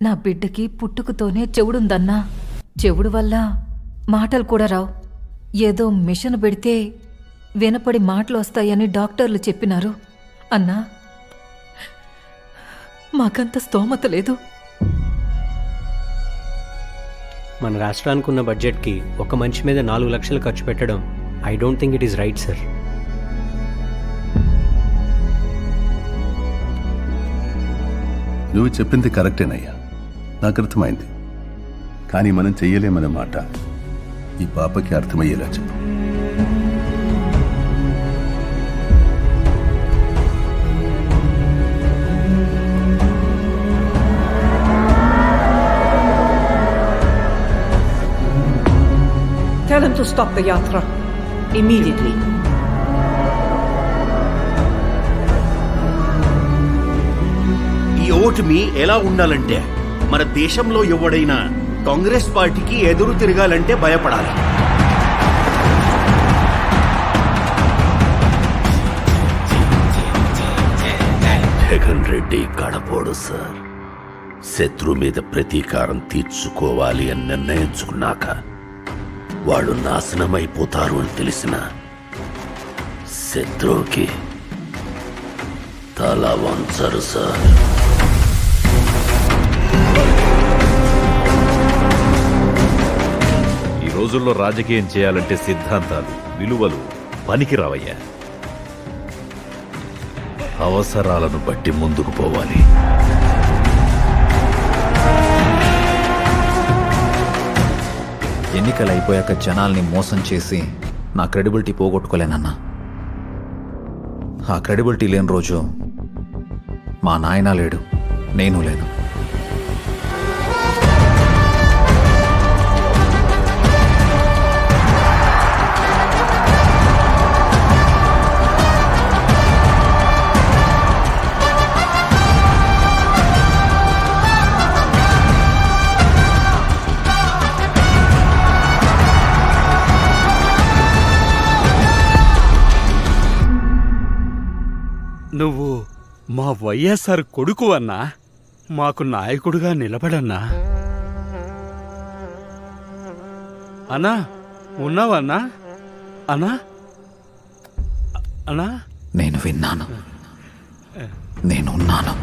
నా బిడ్డకి పుట్టుకతోనే చెవుడుందన్నా. చెవుడు వల్ల మాటలు కూడా రావు. ఏదో మిషన్ పెడితే వినపడి మాటలు వస్తాయని డాక్టర్లు చెప్పినారు. అన్నా, మాకంత స్తోమత లేదు. మన రాష్ట్రానికి ఉన్న బడ్జెట్కి ఒక మనిషి మీద 4 లక్షలు ఖర్చు పెట్టడం I don't think it is right sir. నువ్వు చెప్పింది కరెక్టేనయ్యా, నాకు అర్థమైంది. కానీ మనం చెయ్యలేమనే మాట ఈ పాపకి అర్థమయ్యేలా చెప్పు. Tell him to stop the yatra immediately. ఈ ఓటమి ఎలా ఉండాలంటే, మన దేశంలో ఎవడైనా కాంగ్రెస్ పార్టీకి ఎదురు తిరగాలంటే భయపడాలి. జగన్ రెడ్డి కడపోడు సార్. శత్రు మీద ప్రతీకారం తీర్చుకోవాలి అని నిర్ణయించుకున్నాక వాళ్ళు నాశనమైపోతారు అని తెలిసిన శత్రువుకి తల వంచరు సార్. ఈ రోజుల్లో రాజకీయం చేయాలంటే సిద్ధాంతాలు, విలువలు పనికిరావయ్యా. అవసరాలను బట్టి ముందుకు పోవాలి. ఎన్నికలు అయిపోయాక జనాల్ని మోసం చేసి నా క్రెడిబిలిటీ పోగొట్టుకోలేనన్నా. ఆ క్రెడిబిలిటీ లేని రోజు మా నాయన లేడు, నేను లేను. నువ్వు మా వైఎస్ఆర్ కొడుకు అన్నా, మాకు నాయకుడుగా నిలబడన్నా. అన్నా ఉన్నావన్నా? అన్నా అన్నా నేను విన్నాను, నేనున్నాను.